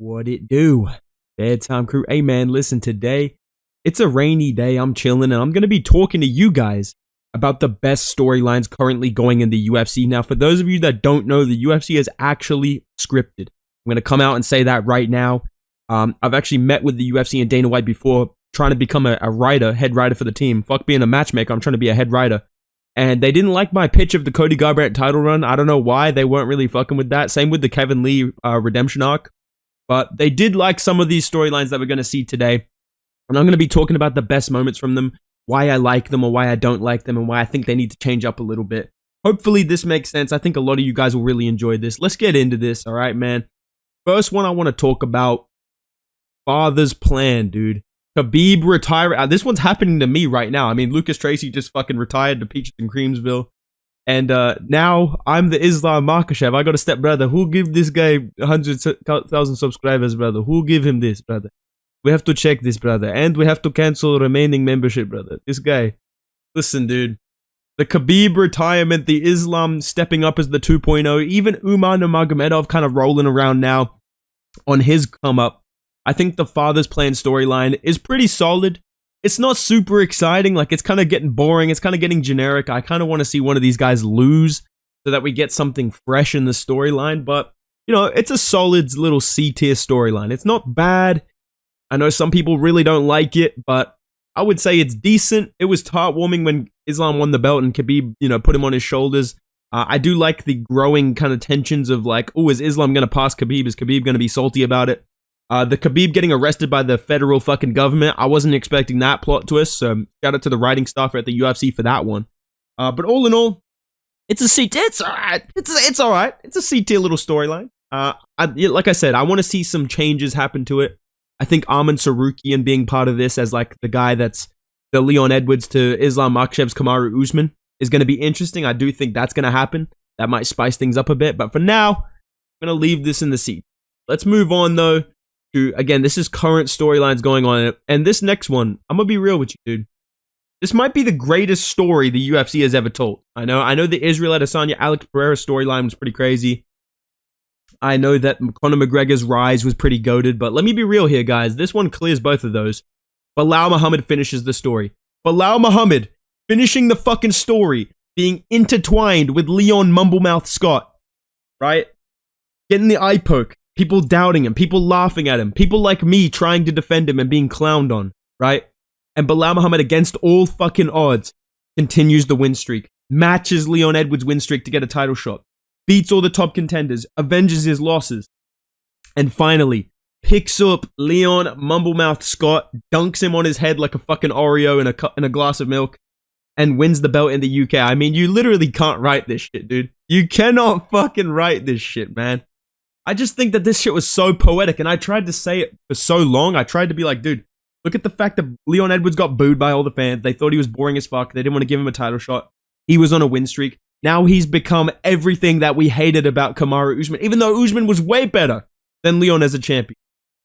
What it do? Bedtime crew. Hey man, listen, today it's a rainy day. I'm chilling and I'm going to be talking to you guys about the best storylines currently going in the UFC. Now, for those of you that don't know, the UFC is actually scripted. I'm going to come out and say that right now. I've actually met with the UFC and Dana White before, trying to become a writer, head writer for the team. Fuck being a matchmaker, I'm trying to be a head writer. And they didn't like my pitch of the Cody Garbrandt title run. I don't know why. They weren't really fucking with that. Same with the Kevin Lee redemption arc. But they did like some of these storylines that we're going to see today. And I'm going to be talking about the best moments from them, why I like them or why I don't like them, and why I think they need to change up a little bit. Hopefully this makes sense. I think a lot of you guys will really enjoy this. Let's get into this, all right, man? First one I want to talk about, Father's Plan, dude. Khabib retire. This one's happening to me right now. I mean, Lucas Tracy just fucking retired to Peaches and Creamsville. And now I'm the Islam Makhachev. I got a stepbrother. Who give this guy 100,000 subscribers, brother? Who give him this, brother? We have to check this, brother. And we have to cancel remaining membership, brother. This guy. Listen, dude. The Khabib retirement, the Islam stepping up as the 2.0, even Usman Nurmagomedov kind of rolling around now on his come up. I think the Father's Plan storyline is pretty solid. It's not super exciting. Like, it's kind of getting boring. It's kind of getting generic. I kind of want to see one of these guys lose so that we get something fresh in the storyline. But, you know, it's a solid little C-tier storyline. It's not bad. I know some people really don't like it, but I would say it's decent. It was heartwarming when Islam won the belt and Khabib, you know, put him on his shoulders. I do like the growing kind of tensions of like, oh, is Islam going to pass Khabib? Is Khabib going to be salty about it? The Khabib getting arrested by the federal fucking government, I wasn't expecting that plot twist, so shout out to the writing staff at the UFC for that one. But all in all, it's a C-tier. It's alright. It's alright. It's a C-tier little storyline. Like I said, I want to see some changes happen to it. I think Arman Sarukian being part of this as like the guy that's the Leon Edwards to Islam Makhachev's Kamaru Usman is going to be interesting. I do think that's going to happen. That might spice things up a bit. But for now, I'm going to leave this in the seat. Let's move on though. Again, this is current storylines going on. And this next one, I'm going to be real with you, dude. This might be the greatest story the UFC has ever told. I know the Israel Adesanya Alex Pereira storyline was pretty crazy. I know that Conor McGregor's rise was pretty goated, but let me be real here, guys. This one clears both of those. Bilal Muhammad finishes the story. Bilal Muhammad finishing the fucking story, being intertwined with Leon Mumblemouth Scott, right? Getting the eye poke. People doubting him, people laughing at him, people like me trying to defend him and being clowned on, right? And Bilal Muhammad, against all fucking odds, continues the win streak, matches Leon Edwards' win streak to get a title shot, beats all the top contenders, avenges his losses, and finally picks up Leon Mumblemouth Scott, dunks him on his head like a fucking Oreo in a glass of milk, and wins the belt in the UK. I mean, you literally can't write this shit, dude. You cannot fucking write this shit, man. I just think that this shit was so poetic, and I tried to say it for so long. I tried to be like, dude, look at the fact that Leon Edwards got booed by all the fans. They thought he was boring as fuck. They didn't want to give him a title shot. He was on a win streak. Now he's become everything that we hated about Kamaru Usman, even though Usman was way better than Leon as a champion.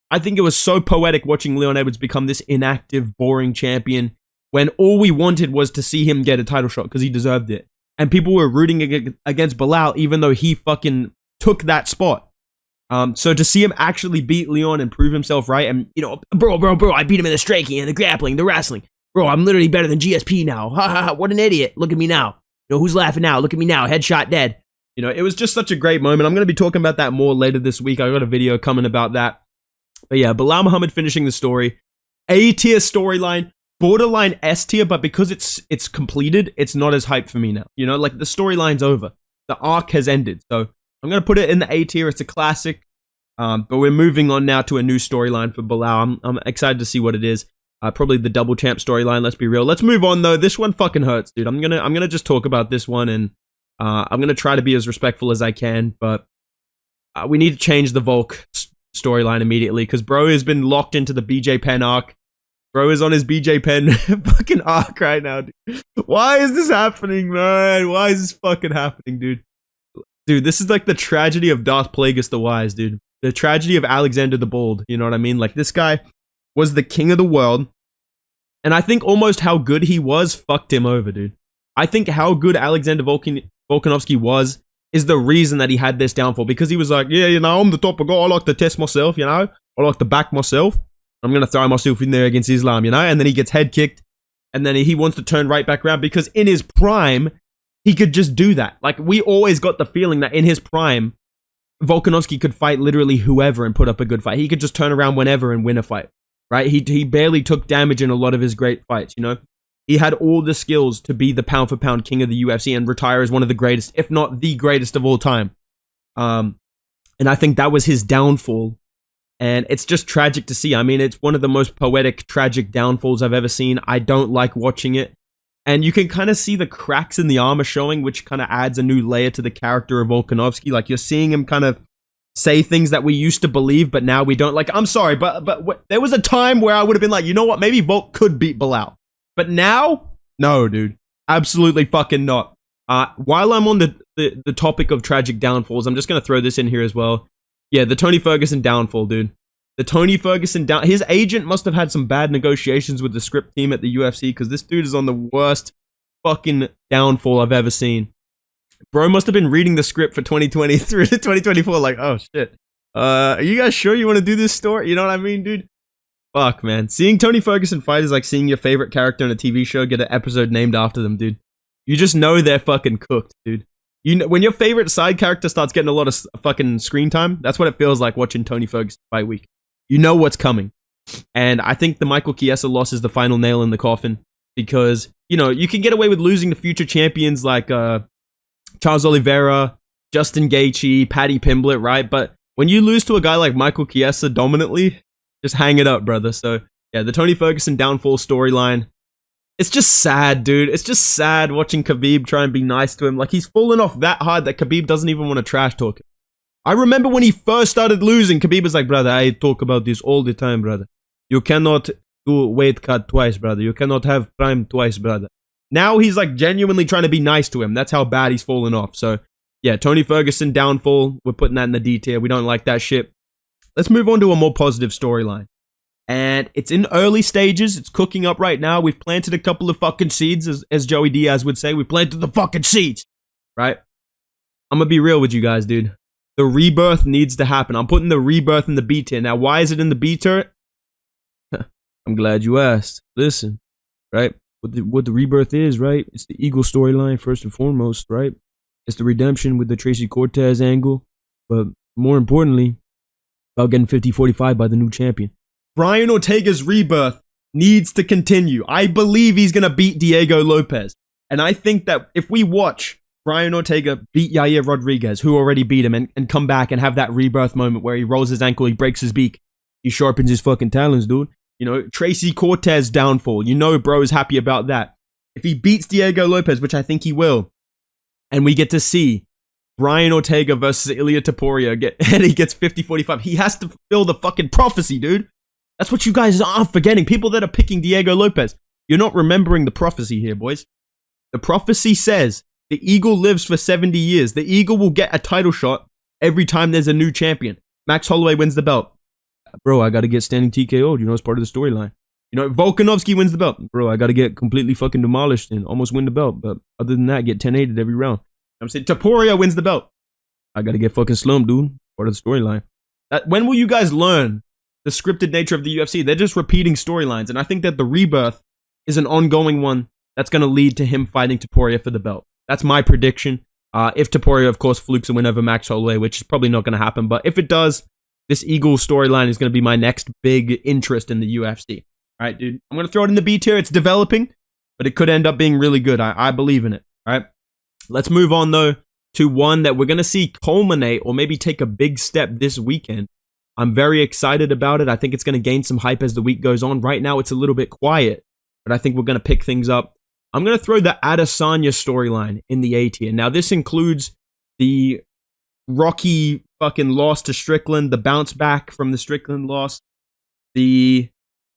I think it was so poetic watching Leon Edwards become this inactive, boring champion when all we wanted was to see him get a title shot because he deserved it. And people were rooting against Bilal even though he fucking took that spot. So to see him actually beat Leon and prove himself right, and, you know, bro, I beat him in the striking and the grappling, the wrestling. Bro, I'm literally better than GSP now. Ha ha ha, what an idiot. Look at me now. You know, who's laughing now? Look at me now. Headshot dead. You know, it was just such a great moment. I'm going to be talking about that more later this week. I got a video coming about that. But yeah, Bilal Muhammad finishing the story. A-tier storyline, borderline S-tier, but because it's completed, it's not as hype for me now. You know, like the storyline's over. The arc has ended. So I'm going to put it in the A tier. It's a classic. But we're moving on now to a new storyline for Bilal. I'm excited to see what it is. Probably the double champ storyline, let's be real. Let's move on though. This one fucking hurts, dude. I'm gonna just talk about this one, and I'm gonna try to be as respectful as I can, but we need to change the Volk storyline immediately, because bro has been locked into the BJ Penn arc. Bro is on his BJ Penn fucking arc right now, dude. Why is this happening, man? Why is this fucking happening, dude? Dude, this is like the tragedy of Darth Plagueis the Wise, dude. The tragedy of Alexander the Bold, you know what I mean? Like, this guy was the king of the world, and I think almost how good he was fucked him over, dude. I think how good Alexander Volkanovski was is the reason that he had this downfall, because he was like, yeah, you know, I'm the top of God. I like to test myself, you know. I like to back myself. I'm going to throw myself in there against Islam, you know. And then he gets head kicked. And then he wants to turn right back around because in his prime, he could just do that. Like, we always got the feeling that in his prime, Volkanovski could fight literally whoever and put up a good fight. He could just turn around whenever and win a fight, right? He barely took damage in a lot of his great fights, you know? He had all the skills to be the pound-for-pound king of the UFC and retire as one of the greatest, if not the greatest of all time. And I think that was his downfall. And it's just tragic to see. I mean, it's one of the most poetic, tragic downfalls I've ever seen. I don't like watching it. And you can kind of see the cracks in the armor showing, which kind of adds a new layer to the character of Volkanovski. Like, you're seeing him kind of say things that we used to believe, but now we don't. Like, I'm sorry, but there was a time where I would have been like, you know what? Maybe Volk could beat Bilal. But now, no, dude. Absolutely fucking not. While I'm on the topic of tragic downfalls, I'm just going to throw this in here as well. Yeah, the Tony Ferguson downfall, dude. The Tony Ferguson down... His agent must have had some bad negotiations with the script team at the UFC, because this dude is on the worst fucking downfall I've ever seen. Bro must have been reading the script for 2023 to 2024, like, oh, shit. Are you guys sure you want to do this story? You know what I mean, dude? Fuck, man. Seeing Tony Ferguson fight is like seeing your favorite character in a TV show get an episode named after them, dude. You just know they're fucking cooked, dude. You know, when your favorite side character starts getting a lot of fucking screen time, that's what it feels like watching Tony Ferguson fight week. You know what's coming. And I think the Michael Chiesa loss is the final nail in the coffin, because, you know, you can get away with losing to future champions like Charles Oliveira, Justin Gaethje, Paddy Pimblett, right? But when you lose to a guy like Michael Chiesa dominantly, just hang it up, brother. So, yeah, the Tony Ferguson downfall storyline. It's just sad, dude. It's just sad watching Khabib try and be nice to him. Like, he's fallen off that hard that Khabib doesn't even want to trash talk him. I remember when he first started losing, Khabib was like, brother, I talk about this all the time, brother. You cannot do weight cut twice, brother. You cannot have prime twice, brother. Now he's like genuinely trying to be nice to him. That's how bad he's fallen off. So, yeah, Tony Ferguson downfall. We're putting that in the detail. We don't like that shit. Let's move on to a more positive storyline. And it's in early stages. It's cooking up right now. We've planted a couple of fucking seeds, as Joey Diaz would say. We planted the fucking seeds, right? I'm going to be real with you guys, dude. The rebirth needs to happen. I'm putting the rebirth in the B tier. Now, why is it in the B tier? I'm glad you asked. Listen, right? What the rebirth is, right? It's the Eagle storyline, first and foremost, right? It's the redemption with the Tracy Cortez angle. But more importantly, about getting 50-45 by the new champion. Brian Ortega's rebirth needs to continue. I believe he's going to beat Diego Lopez. And I think that if we watch Brian Ortega beat Yair Rodriguez, who already beat him, and come back and have that rebirth moment where he rolls his ankle, he breaks his beak, he sharpens his fucking talons, dude. You know, Tracy Cortez downfall. You know bro is happy about that. If he beats Diego Lopez, which I think he will, and we get to see Brian Ortega versus Ilia Topuria, and he gets 50-45, he has to fulfill the fucking prophecy, dude. That's what you guys are forgetting. People that are picking Diego Lopez. You're not remembering the prophecy here, boys. The prophecy says the Eagle lives for 70 years. The Eagle will get a title shot every time there's a new champion. Max Holloway wins the belt. Bro, I got to get standing TKO'd. You know, it's part of the storyline. You know, Volkanovski wins the belt. Bro, I got to get completely fucking demolished and almost win the belt. But other than that, get 10-8'd every round. I'm saying Topuria wins the belt. I got to get fucking slumped, dude. Part of the storyline. When will you guys learn the scripted nature of the UFC? They're just repeating storylines. And I think that the rebirth is an ongoing one that's going to lead to him fighting Topuria for the belt. That's my prediction. If Topuria, of course, flukes a win over Max Holloway, which is probably not going to happen. But if it does, this Eagle storyline is going to be my next big interest in the UFC. All right, dude. I'm going to throw it in the B tier. It's developing, but it could end up being really good. I believe in it. All right. Let's move on, though, to one that we're going to see culminate or maybe take a big step this weekend. I'm very excited about it. I think it's going to gain some hype as the week goes on. Right now, it's a little bit quiet, but I think we're going to pick things up. I'm going to throw the Adesanya storyline in the A tier. Now, this includes the Rocky fucking loss to Strickland, the bounce back from the Strickland loss, the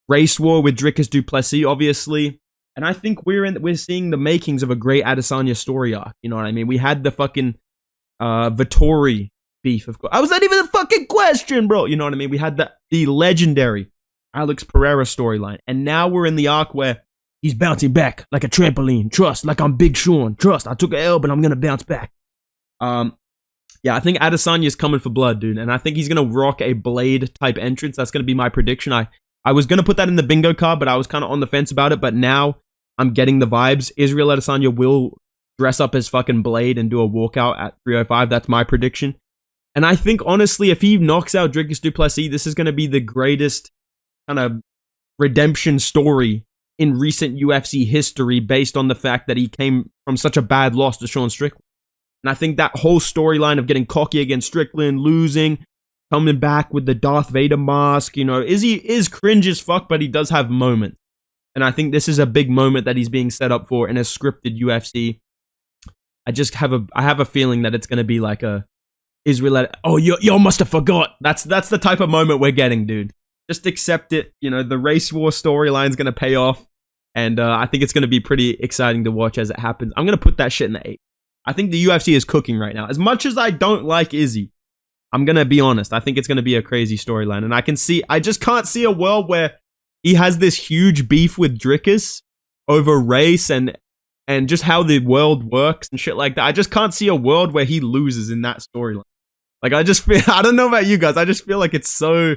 race war with Dricus du Plessis, obviously. And I think we're seeing the makings of a great Adesanya story arc. You know what I mean? We had the fucking Vittori beef, of course. Was that even a fucking question, bro? You know what I mean? We had the legendary Alex Pereira storyline. And now we're in the arc where he's bouncing back like a trampoline. Trust, like I'm Big Sean. Trust, I took an L, but I'm going to bounce back. Yeah, I think Adesanya's coming for blood, dude. And I think he's going to rock a blade type entrance. That's going to be my prediction. I was going to put that in the bingo card, but I was kind of on the fence about it. But now I'm getting the vibes. Israel Adesanya will dress up his fucking blade and do a walkout at 305. That's my prediction. And I think, honestly, if he knocks out Dricus du Plessis, this is going to be the greatest kind of redemption story in recent UFC history based on the fact that he came from such a bad loss to Sean Strickland. And I think that whole storyline of getting cocky against Strickland, losing, coming back with the Darth Vader mask, Izzy is cringe as fuck, but he does have moments. And I think this is a big moment that he's being set up for in a scripted UFC. I have a feeling that it's going to be like a Israel. Oh, you must have forgot. That's the type of moment we're getting, dude. Just accept it. The race war storyline's going to pay off. And I think it's going to be pretty exciting to watch as it happens. I'm going to put that shit in the 8. I think the UFC is cooking right now. As much as I don't like Izzy, I'm going to be honest. I think it's going to be a crazy storyline. And I just can't see a world where he has this huge beef with Dricus over race and just how the world works and shit like that. I just can't see a world where he loses in that storyline. Like, I just feel, I don't know about you guys. I just feel like it's so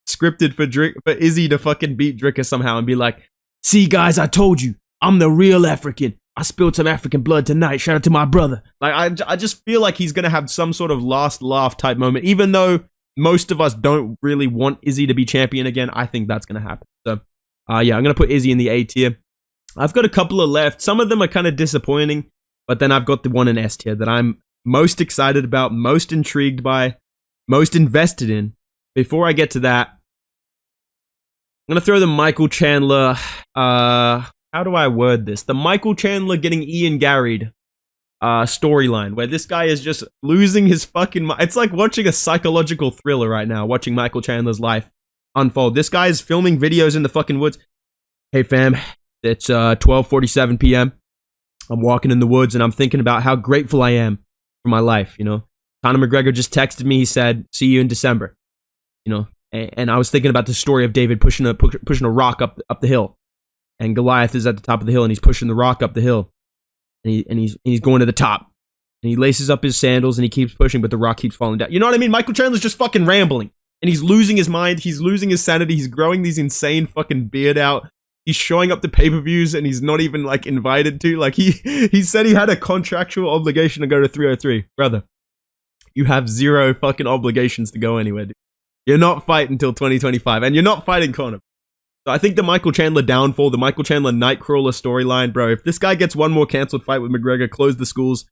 scripted for Izzy to fucking beat Dricus somehow and be like, see guys, I told you, I'm the real African. I spilled some African blood tonight. Shout out to my brother. Like, I just feel like he's going to have some sort of last laugh type moment. Even though most of us don't really want Izzy to be champion again, I think that's going to happen. So, yeah, I'm going to put Izzy in the A tier. I've got a couple of left. Some of them are kind of disappointing, but then I've got the one in S tier that I'm most excited about, most intrigued by, most invested in. Before I get to that, I'm going to throw the Michael Chandler, how do I word this? The Michael Chandler getting Ian Garried storyline, where this guy is just losing his fucking mind. It's like watching a psychological thriller right now, watching Michael Chandler's life unfold. This guy is filming videos in the fucking woods. Hey fam, it's 12:47 p.m. I'm walking in the woods and I'm thinking about how grateful I am for my life, Conor McGregor just texted me, he said, see you in December, and I was thinking about the story of David pushing a rock up the hill. And Goliath is at the top of the hill, and he's pushing the rock up the hill, and he's going to the top, and he laces up his sandals, and he keeps pushing, but the rock keeps falling down. You know what I mean? Michael Chandler's just fucking rambling, and he's losing his mind, he's losing his sanity, he's growing these insane fucking beard out, he's showing up to pay-per-views, and he's not even, like, invited to. Like, he said he had a contractual obligation to go to 303. Brother, you have zero fucking obligations to go anywhere, dude. You're not fighting until 2025, and you're not fighting Conor. So I think the Michael Chandler downfall, the Michael Chandler Nightcrawler storyline, bro, if this guy gets one more cancelled fight with McGregor, close the schools,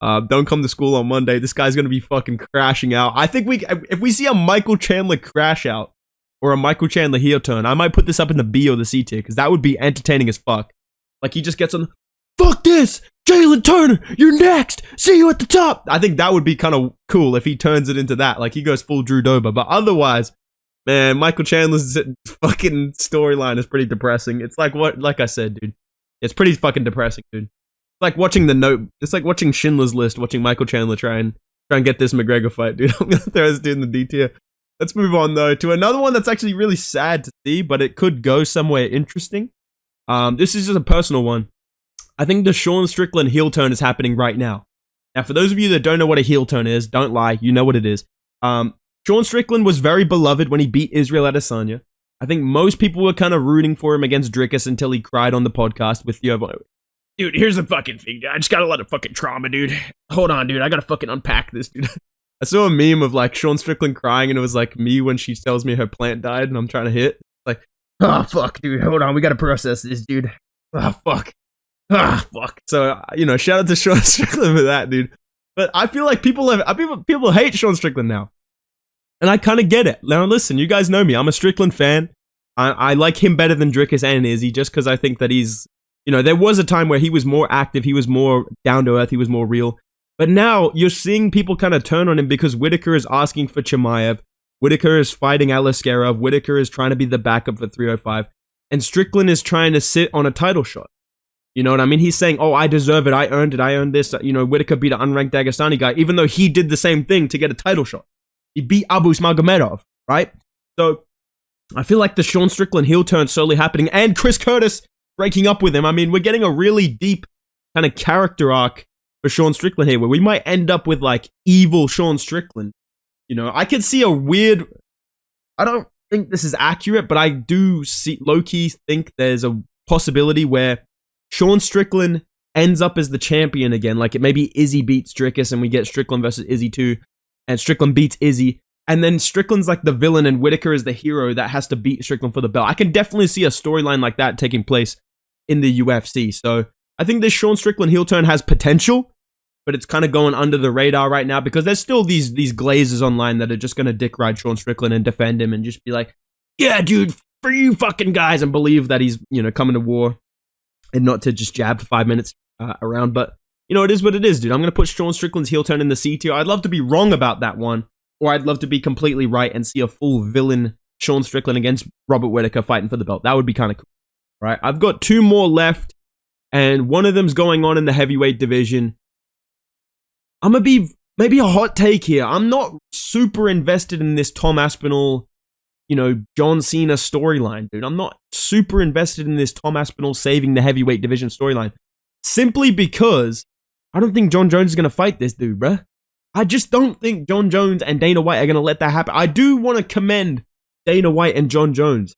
don't come to school on Monday, this guy's going to be fucking crashing out. I think if we see a Michael Chandler crash out, or a Michael Chandler heel turn, I might put this up in the B or the C tier, because that would be entertaining as fuck. Like, he just gets on, fuck this, Jalen Turner, you're next, see you at the top. I think that would be kind of cool if he turns it into that, like he goes full Drew Dober, but otherwise, man, Michael Chandler's fucking storyline is pretty depressing. It's like I said, dude. It's pretty fucking depressing, dude. It's like watching it's like watching Schindler's List, watching Michael Chandler try and get this McGregor fight, dude. I'm gonna throw this dude in the D tier. Let's move on, though, to another one that's actually really sad to see, but it could go somewhere interesting. This is just a personal one. I think the Sean Strickland heel turn is happening right now. Now, for those of you that don't know what a heel turn is, don't lie, you know what it is. Sean Strickland was very beloved when he beat Israel Adesanya. I think most people were kind of rooting for him against Dricus until he cried on the podcast with Theo. Dude, here's the fucking thing, dude. I just got a lot of fucking trauma, dude. Hold on, dude. I gotta fucking unpack this, dude. I saw a meme of like Sean Strickland crying, and it was like me when she tells me her plant died and I'm trying to hit. Like, oh, fuck, dude. Hold on. We gotta process this, dude. Oh, fuck. Ah, fuck. So, shout out to Sean Strickland for that, dude. But I feel like people hate Sean Strickland now. And I kind of get it. Now, listen, you guys know me. I'm a Strickland fan. I like him better than Dricus and Izzy just because I think that he's, there was a time where he was more active. He was more down to earth. He was more real. But now you're seeing people kind of turn on him because Whitaker is asking for Chimaev. Whitaker is fighting Alaskarov. Whitaker is trying to be the backup for 305. And Strickland is trying to sit on a title shot. You know what I mean? He's saying, oh, I deserve it. I earned it. I earned this. Whitaker beat an unranked Dagestani guy, even though he did the same thing to get a title shot. He beat Abus Magomedov, right? So I feel like the Sean Strickland heel turn slowly happening, and Chris Curtis breaking up with him. I mean, we're getting a really deep kind of character arc for Sean Strickland here, where we might end up with like evil Sean Strickland. You know, I could see a weird. I don't think this is accurate, but I do see low-key think there's a possibility where Sean Strickland ends up as the champion again. Like, it maybe Izzy beats Strickus and we get Strickland versus Izzy 2, and Strickland beats Izzy, and then Strickland's like the villain and Whitaker is the hero that has to beat Strickland for the belt. I can definitely see a storyline like that taking place in the UFC. So I think this Sean Strickland heel turn has potential, but it's kind of going under the radar right now because there's still these glazers online that are just going to dick ride Sean Strickland and defend him and just be like, yeah, dude, for you fucking guys, and believe that he's, you know, coming to war and not to just jab for 5 minutes around. But, you know, it is what it is, dude. I'm going to put Sean Strickland's heel turn in the C tier. I'd love to be wrong about that one, or I'd love to be completely right and see a full villain Sean Strickland against Robert Whitaker fighting for the belt. That would be kind of cool, right? I've got 2 more left, and one of them's going on in the heavyweight division. I'm going to be maybe a hot take here. I'm not super invested in this Tom Aspinall, you know, John Cena storyline, dude. I'm not super invested in this Tom Aspinall saving the heavyweight division storyline. Simply because I don't think John Jones is going to fight this dude, bruh. I just don't think John Jones and Dana White are going to let that happen. I do want to commend Dana White and John Jones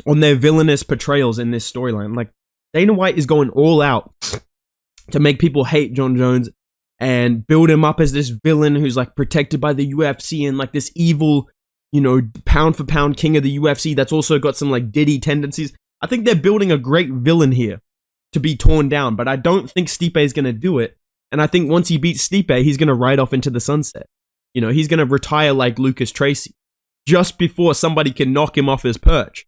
on their villainous portrayals in this storyline. Like, Dana White is going all out to make people hate John Jones and build him up as this villain who's like protected by the UFC and like this evil, you know, pound for pound king of the UFC that's also got some like Diddy tendencies. I think they're building a great villain here to be torn down, but I don't think Stipe is going to do it. And I think once he beats Stipe, he's going to ride off into the sunset. You know, he's going to retire like Lucas Tracy just before somebody can knock him off his perch.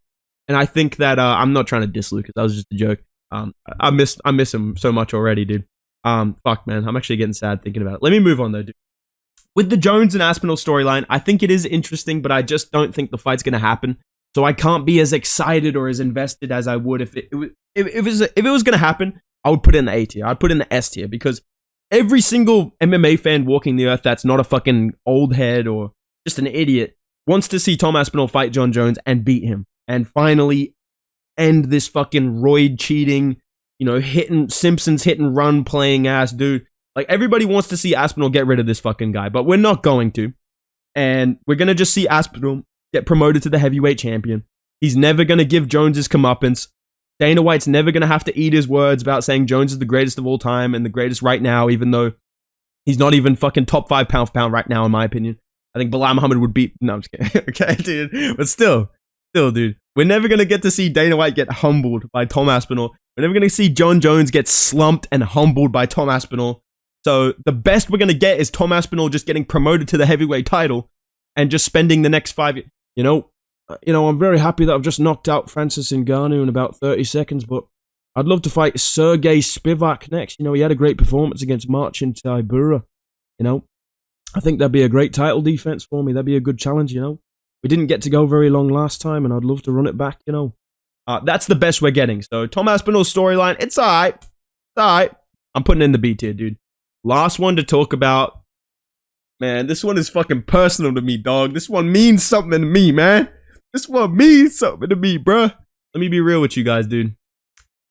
And I think that, I'm not trying to diss Lucas. That was just a joke. I miss him so much already, dude. Fuck, man. I'm actually getting sad thinking about it. Let me move on, though, dude. With the Jones and Aspinall storyline, I think it is interesting, but I just don't think the fight's going to happen. So I can't be as excited or as invested as I would if it was going to happen. I would put it in the A tier. I'd put it in the S tier because every single MMA fan walking the earth that's not a fucking old head or just an idiot wants to see Tom Aspinall fight John Jones and beat him and finally end this fucking roid cheating, you know, Simpsons hit and run playing ass dude. Like, everybody wants to see Aspinall get rid of this fucking guy, but we're not going to. And we're going to just see Aspinall get promoted to the heavyweight champion. He's never going to give Jones his comeuppance. Dana White's never going to have to eat his words about saying Jones is the greatest of all time and the greatest right now, even though he's not even fucking top 5 pound for pound right now, in my opinion. I think Bilal Muhammad would beat... No, I'm just kidding. Okay, dude. But still, dude. We're never going to get to see Dana White get humbled by Tom Aspinall. We're never going to see John Jones get slumped and humbled by Tom Aspinall. So the best we're going to get is Tom Aspinall just getting promoted to the heavyweight title and just spending the next 5 years. You know, I'm very happy that I've just knocked out Francis Ngannou in about 30 seconds, but I'd love to fight Sergey Spivak next. You know, he had a great performance against Marcin Tybura. You know, I think that'd be a great title defense for me. That'd be a good challenge, you know. We didn't get to go very long last time, and I'd love to run it back, you know. That's the best we're getting. So Tom Aspinall's storyline, it's all right. It's all right. I'm putting in the B tier, dude. Last one to talk about. Man, this one is fucking personal to me, dog. This one means something to me, man. This one means something to me, bruh. Let me be real with you guys, dude.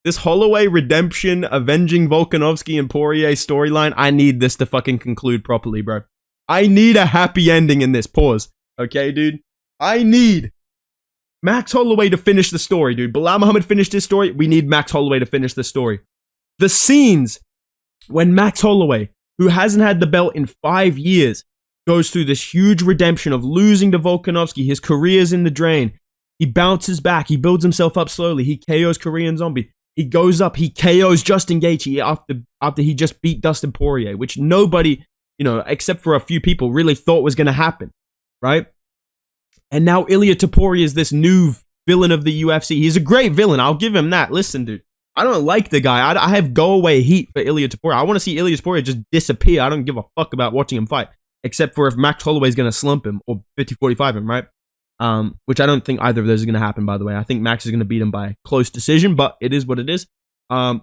This Holloway redemption, avenging Volkanovski and Poirier storyline, I need this to fucking conclude properly, bro. I need a happy ending in this. Pause. Okay, dude? I need Max Holloway to finish the story, dude. Bilal Muhammad finished his story. We need Max Holloway to finish the story. The scenes when Max Holloway, who hasn't had the belt in 5 years, goes through this huge redemption of losing to Volkanovski. His career's in the drain. He bounces back. He builds himself up slowly. He KOs Korean Zombie. He goes up. He KOs Justin Gaethje after he just beat Dustin Poirier, which nobody, you know, except for a few people, really thought was going to happen, right? And now Ilia Topuria is this new villain of the UFC. He's a great villain. I'll give him that. Listen, dude. I don't like the guy. I have go-away heat for Ilia Topuria. I want to see Ilia Topuria just disappear. I don't give a fuck about watching him fight, except for if Max Holloway is going to slump him or 50-45 him, right? Which I don't think either of those is going to happen, by the way. I think Max is going to beat him by close decision, but it is what it is. I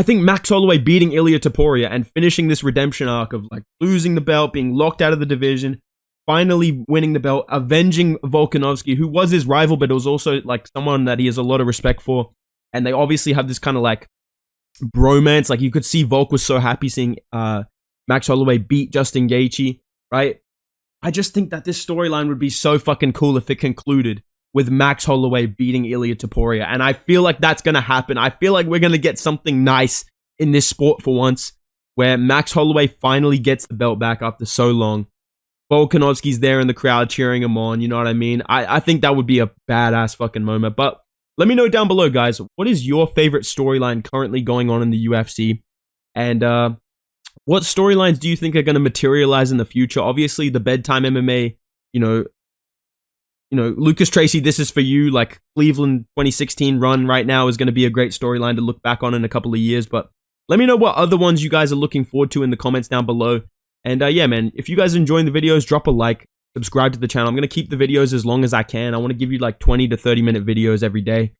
think Max Holloway beating Ilia Topuria and finishing this redemption arc of like losing the belt, being locked out of the division, finally winning the belt, avenging Volkanovski, who was his rival, but was also like someone that he has a lot of respect for. And they obviously have this kind of like bromance. Like, you could see Volk was so happy seeing Max Holloway beat Justin Gaethje, right? I just think that this storyline would be so fucking cool if it concluded with Max Holloway beating Ilia Topuria. And I feel like that's going to happen. I feel like we're going to get something nice in this sport for once, where Max Holloway finally gets the belt back after so long. Volkanovski's there in the crowd cheering him on, you know what I mean? I think that would be a badass fucking moment. But let me know down below, guys, what is your favorite storyline currently going on in the UFC? And what storylines do you think are going to materialize in the future? Obviously, the Bedtime MMA, you know, Lucas Tracy, this is for you. Like, Cleveland 2016 run right now is going to be a great storyline to look back on in a couple of years. But let me know what other ones you guys are looking forward to in the comments down below. And yeah, man, if you guys are enjoying the videos, drop a like, subscribe to the channel. I'm going to keep the videos as long as I can. I want to give you like 20 to 30 minute videos every day.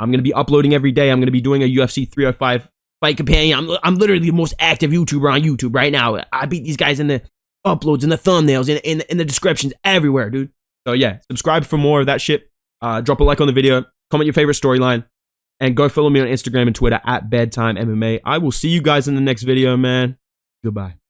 I'm going to be uploading every day. I'm going to be doing a UFC 305 fight companion. I'm literally the most active YouTuber on YouTube right now. I beat these guys in the uploads, in the thumbnails, in the descriptions, everywhere, dude. So yeah, subscribe for more of that shit. Drop a like on the video, comment your favorite storyline, and go follow me on Instagram and Twitter at Bedtime MMA. I will see you guys in the next video, man. Goodbye.